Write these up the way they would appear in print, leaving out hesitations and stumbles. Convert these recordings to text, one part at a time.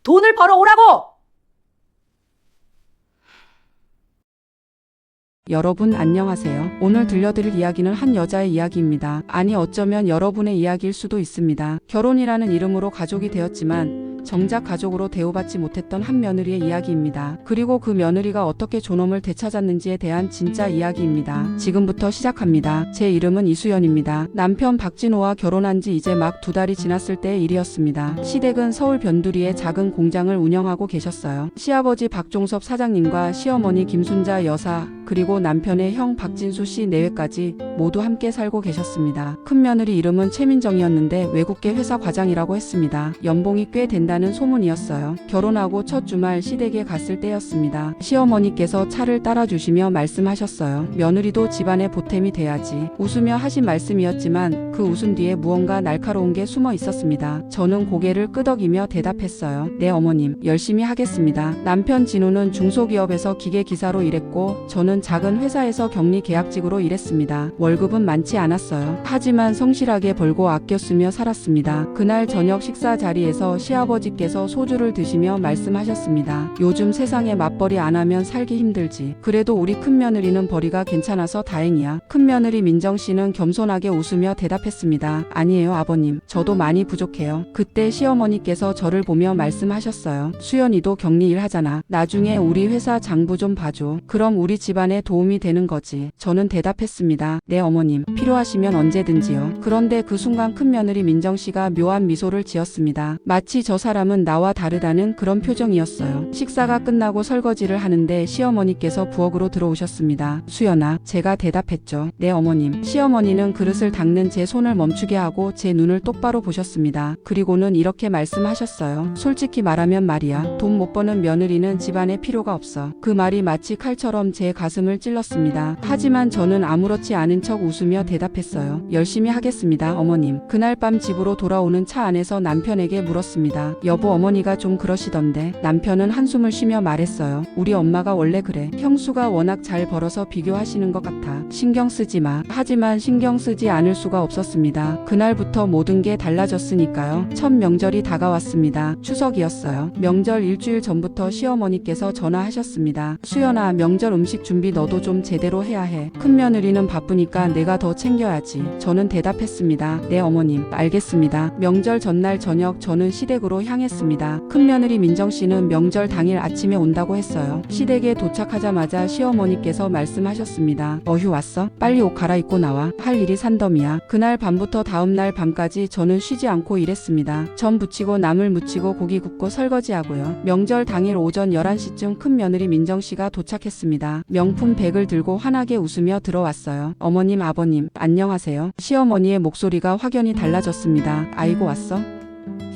돈을 벌어오라고! 여러분 안녕하세요. 오늘 들려드릴 이야기는 한 여자의 이야기입니다. 아니 어쩌면 여러분의 이야기일 수도 있습니다. 결혼이라는 이름으로 가족이 되었지만 정작 가족으로 대우받지 못했던 한 며느리의 이야기입니다. 그리고 그 며느리가 어떻게 존엄을 되찾았는지에 대한 진짜 이야기입니다. 지금부터 시작합니다. 제 이름은 이수연입니다. 남편 박진호와 결혼한 지 이제 막 2달이 지났을 때의 일이었습니다. 시댁은 서울 변두리에 작은 공장을 운영하고 계셨어요. 시아버지 박종섭 사장님과 시어머니 김순자 여사 그리고 남편의 형 박진수 씨 내외까지 모두 함께 살고 계셨습니다. 큰 며느리 이름은 최민정이었는데 외국계 회사 과장이라고 했습니다. 연봉이 꽤 된다는 소문이었어요. 결혼하고 첫 주말 시댁에 갔을 때였습니다. 시어머니께서 차를 따라주시며 말씀하셨어요. 며느리도 집안의 보탬이 돼야지. 웃으며 하신 말씀이었지만 그 웃음 뒤에 무언가 날카로운 게 숨어 있었습니다. 저는 고개를 끄덕이며 대답했어요. 네 어머님, 열심히 하겠습니다. 남편 진우는 중소기업에서 기계기사로 일했고 저는 작은 회사에서 격리 계약직으로 일했습니다. 월급은 많지 않았어요. 하지만 성실하게 벌고 아껴 쓰며 살았습니다. 그날 저녁 식사 자리에서 시아버지께서 소주를 드시며 말씀하셨습니다. 요즘 세상에 맞벌이 안 하면 살기 힘들지. 그래도 우리 큰며느리는 벌이가 괜찮아서 다행이야. 큰며느리 민정씨는 겸손하게 웃으며 대답했습니다. 아니에요 아버님. 저도 많이 부족해요. 그때 시어머니께서 저를 보며 말씀하셨어요. 수연이도 격리 일 하잖아. 나중에 우리 회사 장부 좀 봐줘. 그럼 우리 집안에 도움이 되는 거지. 저는 대답했습니다. 네 어머님. 필요하시면 언제든지요. 그런데 그 순간 큰며느리 민정씨가 묘한 미소를 지었습니다. 마치 저 사람은 나와 다르다는 그런 표정이었어요. 식사가 끝나고 설거지를 하는데 시어머니께서 부엌으로 들어오셨습니다. 수연아, 제가 대답했죠. 네 어머님. 시어머니는 그릇을 닦는 제 손을 멈추게 하고 제 눈을 똑바로 보셨습니다. 그리고는 이렇게 말씀하셨어요. 솔직히 말하면 말이야. 돈 못 버는 며느리는 집안에 필요가 없어. 그 말이 마치 칼처럼 제 가슴을 찔렀습니다. 하지만 저는 아무렇지 않은 척 웃으며 대답했어요. 열심히 하겠습니다 어머님. 그날 밤 집으로 돌아오는 차 안에서 남편에게 물었습니다. 여보, 어머니가 좀 그러시던데. 남편은 한숨을 쉬며 말했어요. 우리 엄마가 원래 그래. 형수가 워낙 잘 벌어서 비교하시는 것 같아. 신경 쓰지 마. 하지만 신경 쓰지 않을 수가 없었습니다. 그날부터 모든 게 달라졌으니까요. 첫 명절이 다가왔습니다. 추석이었어요. 명절 일주일 전부터 시어머니께서 전화하셨습니다. 수연아, 명절 음식 준비 너도 좀 제대로 해야 해. 큰며느리는 바쁘니까 내가 더 챙겨야지. 저는 대답했습니다. 네 어머님, 알겠습니다. 명절 전날 저녁 저는 시댁으로 향했습니다. 큰며느리 민정씨는 명절 당일 아침에 온다고 했어요. 시댁에 도착하자마자 시어머니께서 말씀하셨습니다. 어휴 왔어? 빨리 옷 갈아입고 나와. 할 일이 산더미야. 그날 밤부터 다음날 밤까지 저는 쉬지 않고 일했습니다. 전 부치고 나물 무치고 고기 굽고 설거지하고요. 명절 당일 오전 11시쯤 큰며느리 민정씨가 도착했습니다. 명품 백을 들고 환하게 웃으며 들어왔어요. 어머님, 아버님, 안녕하세요. 시어머니의 목소리가 확연히 달라졌습니다. 아이고 왔어?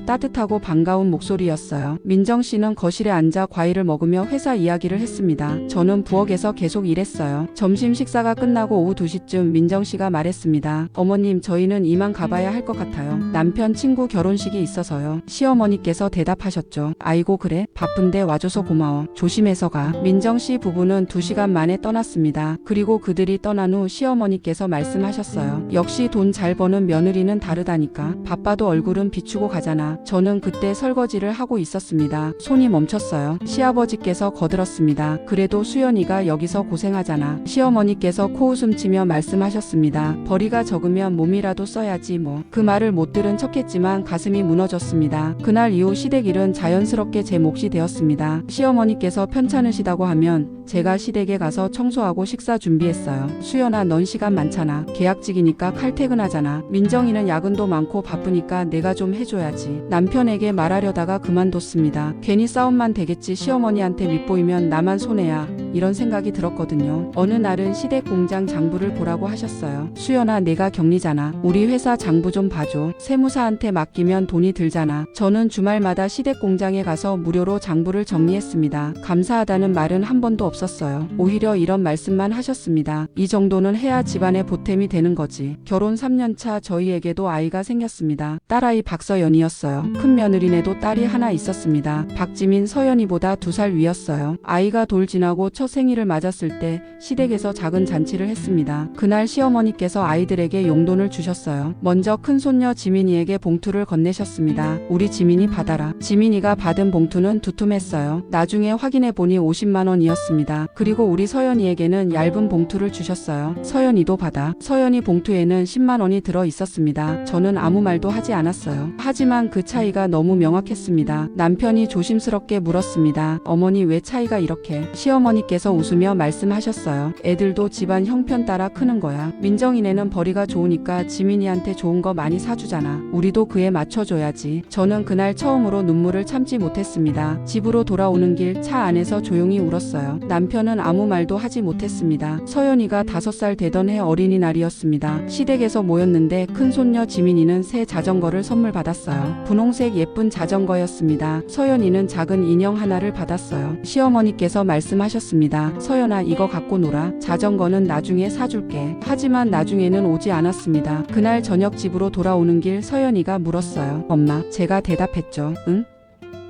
따뜻하고 반가운 목소리였어요. 민정씨는 거실에 앉아 과일을 먹으며 회사 이야기를 했습니다. 저는 부엌에서 계속 일했어요. 점심 식사가 끝나고 오후 2시쯤 민정씨가 말했습니다. 어머님, 저희는 이만 가봐야 할 것 같아요. 남편 친구 결혼식이 있어서요. 시어머니께서 대답하셨죠. 아이고 그래? 바쁜데 와줘서 고마워. 조심해서 가. 민정씨 부부는 2시간 만에 떠났습니다. 그리고 그들이 떠난 후 시어머니께서 말씀하셨어요. 역시 돈 잘 버는 며느리는 다르다니까. 바빠도 얼굴은 비추고 가잖아. 저는 그때 설거지를 하고 있었습니다. 손이 멈췄어요. 시아버지께서 거들었습니다. 그래도 수연이가 여기서 고생하잖아. 시어머니께서 코웃음 치며 말씀하셨습니다. 벌이가 적으면 몸이라도 써야지 뭐. 그 말을 못 들은 척했지만 가슴이 무너졌습니다. 그날 이후 시댁 일은 자연스럽게 제 몫이 되었습니다. 시어머니께서 편찮으시다고 하면 제가 시댁에 가서 청소하고 식사 준비했어요. 수연아, 넌 시간 많잖아. 계약직이니까 칼퇴근하잖아. 민정이는 야근도 많고 바쁘니까 내가 좀 해줘야지. 남편에게 말하려다가 그만뒀습니다. 괜히 싸움만 되겠지. 시어머니한테 밉보이면 나만 손해야. 이런 생각이 들었거든요. 어느 날은 시댁 공장 장부를 보라고 하셨어요. 수연아, 내가 격리잖아. 우리 회사 장부 좀 봐줘. 세무사한테 맡기면 돈이 들잖아. 저는 주말마다 시댁 공장에 가서 무료로 장부를 정리했습니다. 감사하다는 말은 한 번도 없었어요. 오히려 이런 말씀만 하셨습니다. 이 정도는 해야 집안의 보탬이 되는 거지. 결혼 3년차 저희에게도 아이가 생겼습니다. 딸아이 박서연이었어요. 큰 며느리네도 딸이 하나 있었습니다. 박지민, 서연이보다 2살 위였어요. 아이가 돌 지나고 첫 생일을 맞았을 때 시댁에서 작은 잔치를 했습니다. 그날 시어머니께서 아이들에게 용돈을 주셨어요. 먼저 큰손녀 지민이에게 봉투를 건네셨습니다. 우리 지민이 받아라. 지민이가 받은 봉투는 두툼했어요. 나중에 확인해 보니 50만 원이었습니다. 그리고 우리 서연이에게는 얇은 봉투를 주셨어요. 서연이도 받아. 서연이 봉투에는 10만 원이 들어 있었습니다. 저는 아무 말도 하지 않았어요. 하지만 그 차이가 너무 명확했습니다. 남편이 조심스럽게 물었습니다. 어머니 왜 차이가 이렇게? 시어머니께서 웃으며 말씀하셨어요. 애들도 집안 형편 따라 크는 거야. 민정이네는 벌이가 좋으니까 지민이한테 좋은 거 많이 사주잖아. 우리도 그에 맞춰줘야지. 저는 그날 처음으로 눈물을 참지 못했습니다. 집으로 돌아오는 길 차 안에서 조용히 울었어요. 남편은 아무 말도 하지 못했습니다. 서연이가 5살 되던 해 어린이날이었습니다. 시댁에서 모였는데 큰손녀 지민이는 새 자전거를 선물 받았어요. 분홍색 예쁜 자전거였습니다. 서연이는 작은 인형 하나를 받았어요. 시어머니께서 말씀하셨습니다. 서연아 이거 갖고 놀아. 자전거는 나중에 사줄게. 하지만 나중에는 오지 않았습니다. 그날 저녁 집으로 돌아오는 길 서연이가 물었어요. 엄마, 제가 대답했죠. 응?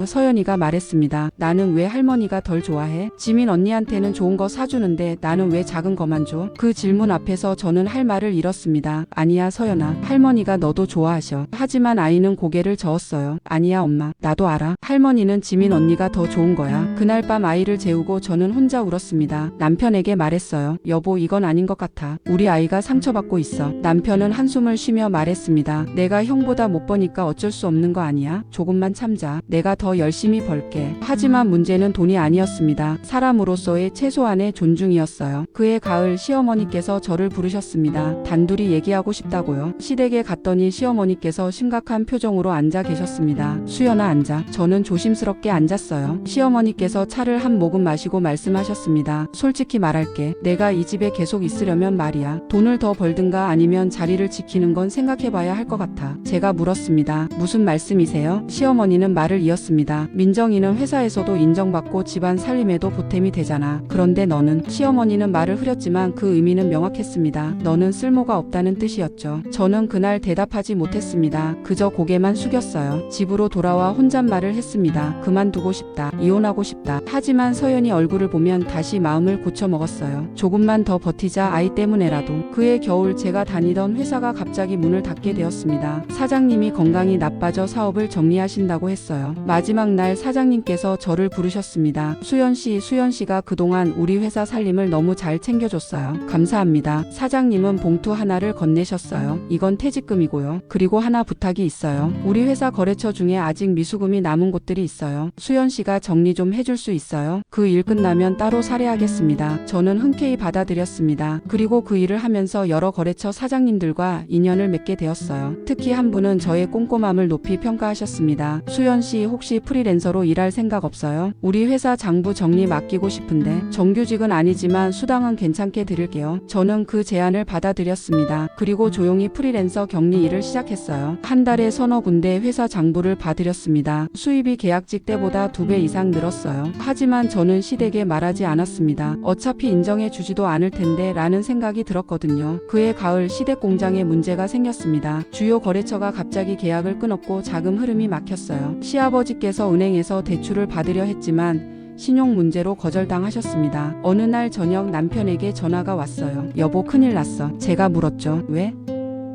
서연이가 말했습니다. 나는 왜 할머니가 덜 좋아해? 지민 언니한테는 좋은 거 사주는데 나는 왜 작은 거만 줘? 그 질문 앞에서 저는 할 말을 잃었습니다. 아니야 서연아, 할머니가 너도 좋아하셔. 하지만 아이는 고개를 저었어요. 아니야 엄마, 나도 알아. 할머니는 지민 언니가 더 좋은 거야. 그날 밤 아이를 재우고 저는 혼자 울었습니다. 남편에게 말했어요. 여보 이건 아닌 것 같아. 우리 아이가 상처받고 있어. 남편은 한숨을 쉬며 말했습니다. 내가 형보다 못 버니까 어쩔 수 없는 거 아니야? 조금만 참자. 내가 더 열심히 벌게. 하지만 문제는 돈이 아니었습니다. 사람으로서의 최소한의 존중이었어요. 그해 가을 시어머니께서 저를 부르셨습니다. 단둘이 얘기하고 싶다고요. 시댁에 갔더니 시어머니께서 심각한 표정으로 앉아 계셨습니다. 수연아 앉아. 저는 조심스럽게 앉았어요. 시어머니께서 차를 한 모금 마시고 말씀하셨습니다. 솔직히 말할게. 내가 이 집에 계속 있으려면 말이야. 돈을 더 벌든가 아니면 자리를 지키는 건 생각해봐야 할 것 같아. 제가 물었습니다. 무슨 말씀이세요? 시어머니는 말을 이었습니다. 민정이는 회사에서도 인정받고 집안 살림에도 보탬이 되잖아. 그런데 너는? 시어머니는 말을 흐렸지만 그 의미는 명확했습니다. 너는 쓸모가 없다는 뜻이었죠. 저는 그날 대답하지 못했습니다. 그저 고개만 숙였어요. 집으로 돌아와 혼잣말을 했습니다. 그만두고 싶다. 이혼하고 싶다. 하지만 서연이 얼굴을 보면 다시 마음을 고쳐먹었어요. 조금만 더 버티자. 아이 때문에라도. 그해 겨울 제가 다니던 회사가 갑자기 문을 닫게 되었습니다. 사장님이 건강이 나빠져 사업을 정리하신다고 했어요. 마지막 날 사장님께서 저를 부르셨습니다. 수연씨가 그동안 우리 회사 살림을 너무 잘 챙겨줬어요. 감사합니다. 사장님은 봉투 하나를 건네셨어요. 이건 퇴직금이고요. 그리고 하나 부탁이 있어요. 우리 회사 거래처 중에 아직 미수금이 남은 곳들이 있어요. 수연씨가 정리 좀 해줄 수 있어요? 그 일 끝나면 따로 사례하겠습니다. 저는 흔쾌히 받아들였습니다. 그리고 그 일을 하면서 여러 거래처 사장님들과 인연을 맺게 되었어요. 특히 한 분은 저의 꼼꼼함을 높이 평가하셨습니다. 수연씨 혹시 프리랜서로 일할 생각 없어요? 우리 회사 장부 정리 맡기고 싶은데. 정규직은 아니지만 수당은 괜찮게 드릴게요. 저는 그 제안을 받아들였습니다. 그리고 조용히 프리랜서 격리 일을 시작했어요. 한 달에 서너 군데 회사 장부를 봐드렸습니다. 수입이 계약직 때보다 2배 이상 늘었어요. 하지만 저는 시댁에 말하지 않았습니다. 어차피 인정해 주지도 않을 텐데 라는 생각이 들었거든요. 그해 가을 시댁 공장에 문제가 생겼습니다. 주요 거래처가 갑자기 계약을 끊었고 자금 흐름이 막혔어요. 시아버지께서 은행에서 대출을 받으려 했지만 신용 문제로 거절당하셨습니다. 어느 날 저녁 남편에게 전화가 왔어요. 여보 큰일 났어. 제가 물었죠. 왜?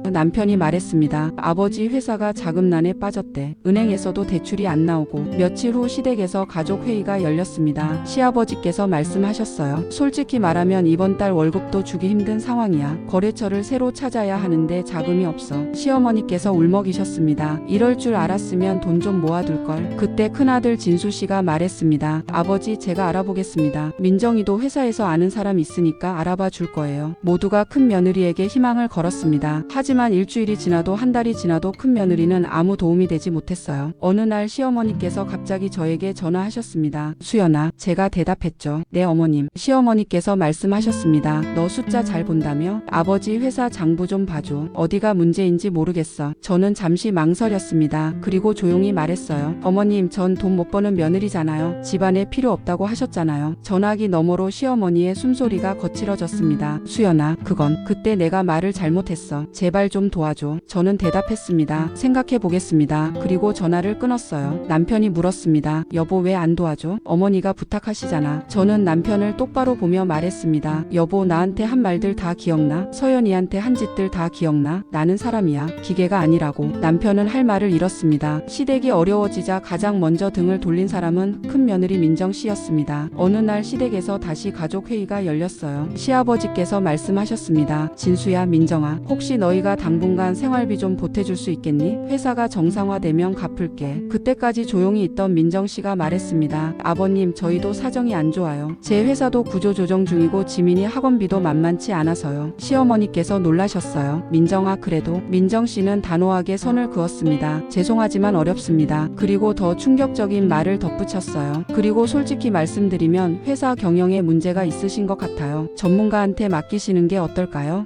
남편이 말했습니다. 아버지 회사가 자금난에 빠졌대. 은행에서도 대출이 안 나오고. 며칠 후 시댁에서 가족회의가 열렸습니다. 시아버지께서 말씀하셨어요. 솔직히 말하면 이번 달 월급도 주기 힘든 상황이야. 거래처를 새로 찾아야 하는데 자금이 없어. 시어머니께서 울먹이셨습니다. 이럴 줄 알았으면 돈 좀 모아둘걸. 그때 큰아들 진수씨가 말했습니다. 아버지 제가 알아보겠습니다. 민정이도 회사에서 아는 사람 있으니까 알아봐 줄 거예요. 모두가 큰 며느리에게 희망을 걸었습니다. 하지만 일주일이 지나도 한 달이 지나도 큰 며느리는 아무 도움이 되지 못했어요. 어느 날 시어머니께서 갑자기 저에게 전화하셨습니다. 수연아, 제가 대답했죠. 네 어머님. 시어머니께서 말씀하셨습니다. 너 숫자 잘 본다며? 아버지 회사 장부 좀 봐줘. 어디가 문제인지 모르겠어. 저는 잠시 망설였습니다. 그리고 조용히 말했어요. 어머님, 전 돈 못 버는 며느리잖아요. 집안에 필요 없다고 하셨잖아요. 전화기 너머로 시어머니의 숨소리가 거칠어졌습니다. 수연아, 그건 그때 내가 말을 잘못했어. 제발 제발 좀 도와줘. 저는 대답했습니다. 생각해 보겠습니다. 그리고 전화를 끊었어요. 남편이 물었습니다. 여보 왜 안 도와줘? 어머니가 부탁하시잖아. 저는 남편을 똑바로 보며 말했습니다. 여보 나한테 한 말들 다 기억나? 서연이한테 한 짓들 다 기억나? 나는 사람이야. 기계가 아니라고. 남편은 할 말을 잃었습니다. 시댁이 어려워지자 가장 먼저 등을 돌린 사람은 큰 며느리 민정 씨였습니다. 어느 날 시댁에서 다시 가족 회의가 열렸어요. 시아버지께서 말씀하셨습니다. 진수야, 민정아, 혹시 너희가 당분간 생활비 좀 보태줄 수 있겠니? 회사가 정상화되면 갚을게. 그때까지 조용히 있던 민정 씨가 말했습니다. 아버님, 저희도 사정이 안 좋아요. 제 회사도 구조조정 중이고 지민이 학원비도 만만치 않아서요. 시어머니께서 놀라셨어요. 민정아, 그래도. 민정 씨는 단호하게 선을 그었습니다. 죄송하지만 어렵습니다. 그리고 더 충격적인 말을 덧붙였어요. 그리고 솔직히 말씀드리면 회사 경영에 문제가 있으신 것 같아요. 전문가한테 맡기시는 게 어떨까요?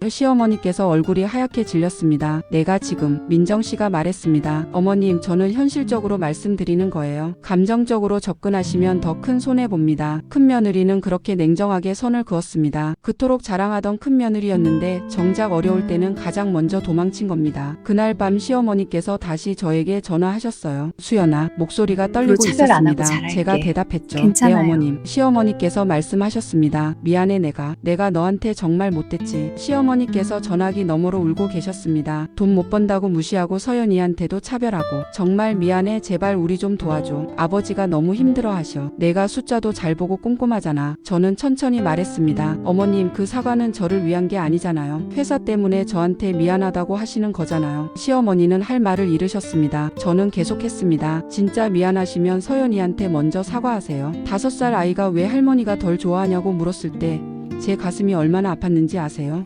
시어머니께서 얼굴이 하얗게 질렸습니다. 내가 지금, 민정 씨가 말했습니다. 어머님, 저는 현실적으로 말씀드리는 거예요. 감정적으로 접근하시면 더 큰 손해봅니다. 큰 며느리는 그렇게 냉정하게 선을 그었습니다. 그토록 자랑하던 큰 며느리였는데 정작 어려울 때는 가장 먼저 도망친 겁니다. 그날 밤 시어머니께서 다시 저에게 전화하셨어요. 수연아, 목소리가 떨리고 차별 안 하고 있었습니다. 잘할게. 제가 대답했죠. 괜찮아요. 네 어머님. 시어머니께서 말씀하셨습니다. 미안해 내가 너한테 정말 못됐지. 시어머니께서 전화기 너머로 울고 계셨습니다. 돈 못 번다고 무시하고 서연이한테도 차별하고 정말 미안해 제발 우리 좀 도와줘. 아버지가 너무 힘들어하셔. 내가 숫자도 잘 보고 꼼꼼하잖아. 저는 천천히 말했습니다. 어머님 그 사과는 저를 위한 게 아니잖아요. 회사 때문에 저한테 미안하다고 하시는 거잖아요. 시어머니는 할 말을 잃으셨습니다. 저는 계속했습니다. 진짜 미안하시면 서연이한테 먼저 사과하세요. 5살 아이가 왜 할머니가 덜 좋아하냐고 물었을 때 제 가슴이 얼마나 아팠는지 아세요?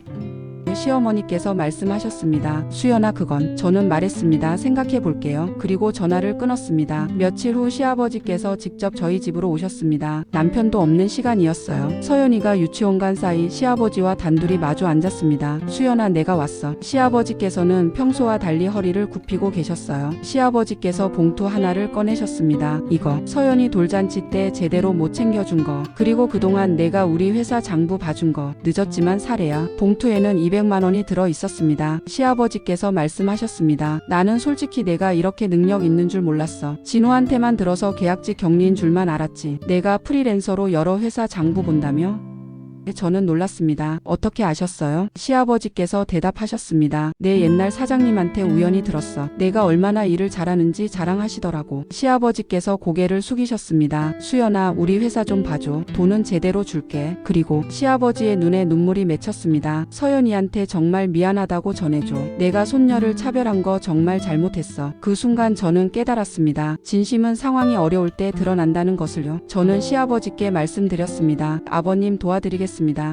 시어머니께서 말씀하셨습니다. 수연아 그건. 저는 말했습니다. 생각해 볼게요. 그리고 전화를 끊었습니다. 며칠 후 시아버지께서 직접 저희 집으로 오셨습니다. 남편도 없는 시간이었어요. 서연이가 유치원 간 사이 시아버지와 단둘이 마주 앉았습니다. 수연아 내가 왔어. 시아버지께서는 평소와 달리 허리를 굽히고 계셨어요. 시아버지께서 봉투 하나를 꺼내셨습니다. 이거 서연이 돌잔치 때 제대로 못 챙겨준 거, 그리고 그동안 내가 우리 회사 장부 봐준 거. 늦었지만 사례야. 봉투에는 200만 원이 들어 있었습니다. 시아버지께서 말씀하셨습니다. 나는 솔직히 내가 이렇게 능력 있는 줄 몰랐어. 진우한테만 들어서 계약직 격리인 줄만 알았지. 내가 프리랜서로 여러 회사 장부 본다며? 저는 놀랐습니다. 어떻게 아셨어요? 시아버지께서 대답하셨습니다. 내 옛날 사장님한테 우연히 들었어. 내가 얼마나 일을 잘하는지 자랑하시더라고. 시아버지께서 고개를 숙이셨습니다. 수연아, 우리 회사 좀 봐줘. 돈은 제대로 줄게. 그리고 시아버지의 눈에 눈물이 맺혔습니다. 서연이한테 정말 미안하다고 전해줘. 내가 손녀를 차별한 거 정말 잘못했어. 그 순간 저는 깨달았습니다. 진심은 상황이 어려울 때 드러난다는 것을요. 저는 시아버지께 말씀드렸습니다. 아버님 도와드리겠습니다.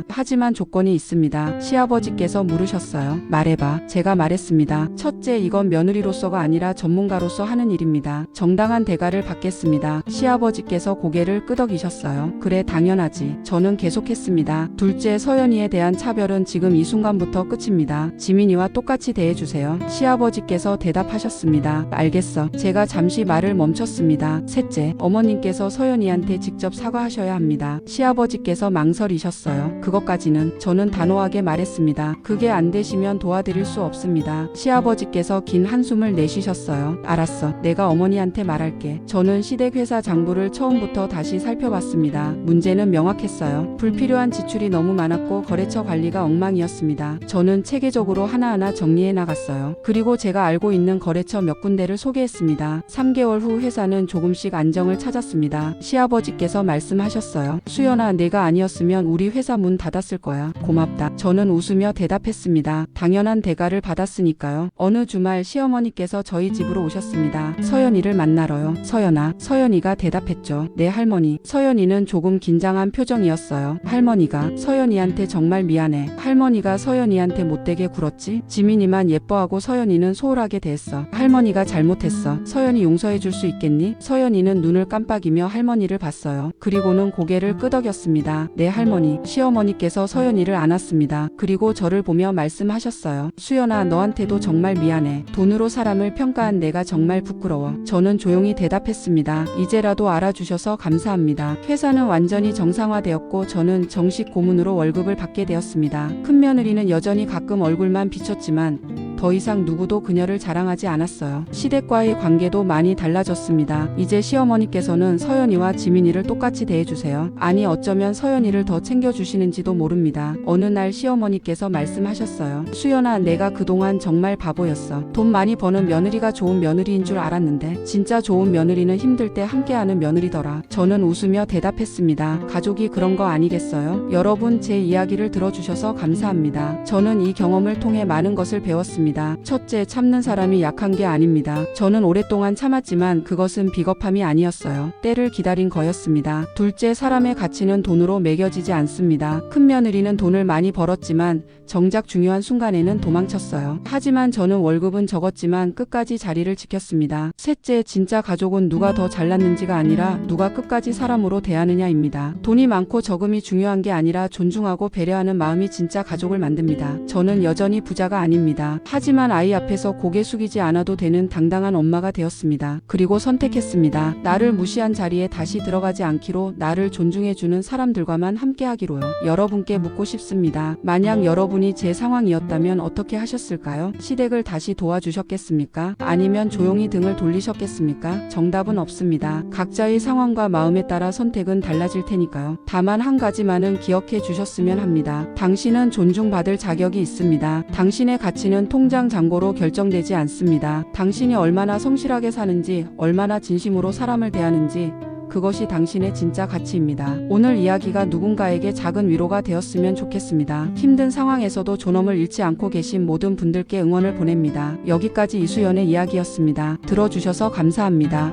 하지만 조건이 있습니다. 시아버지께서 물으셨어요. 말해봐. 제가 말했습니다. 첫째, 이건 며느리로서가 아니라 전문가로서 하는 일입니다. 정당한 대가를 받겠습니다. 시아버지께서 고개를 끄덕이셨어요. 그래 당연하지. 저는 계속했습니다. 둘째, 서연이에 대한 차별은 지금 이 순간부터 끝입니다. 지민이와 똑같이 대해주세요. 시아버지께서 대답하셨습니다. 알겠어. 제가 잠시 말을 멈췄습니다. 셋째, 어머님께서 서연이한테 직접 사과하셔야 합니다. 시아버지께서 망설이셨어요. 그것까지는. 저는 단호하게 말했습니다. 그게 안 되시면 도와드릴 수 없습니다. 시아버지께서 긴 한숨을 내쉬셨어요. 알았어. 내가 어머니한테 말할게. 저는 시댁 회사 장부를 처음부터 다시 살펴봤습니다. 문제는 명확했어요. 불필요한 지출이 너무 많았고 거래처 관리가 엉망이었습니다. 저는 체계적으로 하나하나 정리해 나갔어요. 그리고 제가 알고 있는 거래처 몇 군데를 소개했습니다. 3개월 후 회사는 조금씩 안정을 찾았습니다. 시아버지께서 말씀하셨어요. 수연아, 내가 아니었으면 우리 회사 문 닫았을 거야. 고맙다. 저는 웃으며 대답했습니다. 당연한 대가를 받았으니까요. 어느 주말 시어머니께서 저희 집으로 오셨습니다. 서연이를 만나러요. 서연아. 서연이가 대답했죠. 네 할머니. 서연이는 조금 긴장한 표정이었어요. 할머니가. 서연이한테 정말 미안해. 할머니가 서연이한테 못되게 굴었지? 지민이만 예뻐하고 서연이는 소홀하게 대했어. 할머니가 잘못했어. 서연이 용서해 줄 수 있겠니? 서연이는 눈을 깜빡이며 할머니를 봤어요. 그리고는 고개를 끄덕였습니다. 네 할머니. 시어머니께서 서연이를 안았습니다. 그리고 저를 보며 말씀하셨어요. 수연아, 너한테도 정말 미안해. 돈으로 사람을 평가한 내가 정말 부끄러워. 저는 조용히 대답했습니다. 이제라도 알아주셔서 감사합니다. 회사는 완전히 정상화되었고 저는 정식 고문으로 월급을 받게 되었습니다. 큰며느리는 여전히 가끔 얼굴만 비쳤지만 더 이상 누구도 그녀를 자랑하지 않았어요. 시댁과의 관계도 많이 달라졌습니다. 이제 시어머니께서는 서연이와 지민이를 똑같이 대해주세요. 아니, 어쩌면 서연이를 더 챙겨주시는지도 모릅니다. 어느 날 시어머니께서 말씀하셨어요. 수연아, 내가 그동안 정말 바보였어. 돈 많이 버는 며느리가 좋은 며느리인 줄 알았는데 진짜 좋은 며느리는 힘들 때 함께하는 며느리더라. 저는 웃으며 대답했습니다. 가족이 그런 거 아니겠어요? 여러분, 제 이야기를 들어주셔서 감사합니다. 저는 이 경험을 통해 많은 것을 배웠습니다. 첫째, 참는 사람이 약한 게 아닙니다. 저는 오랫동안 참았지만 그것은 비겁함이 아니었어요. 때를 기다린 거였습니다. 둘째, 사람의 가치는 돈으로 매겨지지 않습니다. 큰며느리는 돈을 많이 벌었지만 정작 중요한 순간에는 도망쳤어요. 하지만 저는 월급은 적었지만 끝까지 자리를 지켰습니다. 셋째, 진짜 가족은 누가 더 잘났는지가 아니라 누가 끝까지 사람으로 대하느냐입니다. 돈이 많고 적음이 중요한 게 아니라 존중하고 배려하는 마음이 진짜 가족을 만듭니다. 저는 여전히 부자가 아닙니다. 하지만 아이 앞에서 고개 숙이지 않아도 되는 당당한 엄마가 되었습니다. 그리고 선택했습니다. 나를 무시한 자리에 다시 들어가지 않기로, 나를 존중해주는 사람들과만 함께하기로요. 여러분께 묻고 싶습니다. 만약 여러분이 제 상황이었다면 어떻게 하셨을까요? 시댁을 다시 도와주셨겠습니까? 아니면 조용히 등을 돌리셨겠습니까? 정답은 없습니다. 각자의 상황과 마음에 따라 선택은 달라질 테니까요. 다만 한 가지만은 기억해 주셨으면 합니다. 당신은 존중받을 자격이 있습니다. 당신의 가치는 통장 잔고로 결정되지 않습니다. 당신이 얼마나 성실하게 사는지, 얼마나 진심으로 사람을 대하는지, 그것이 당신의 진짜 가치입니다. 오늘 이야기가 누군가에게 작은 위로가 되었으면 좋겠습니다. 힘든 상황에서도 존엄을 잃지 않고 계신 모든 분들께 응원을 보냅니다. 여기까지 이수연의 이야기였습니다. 들어주셔서 감사합니다.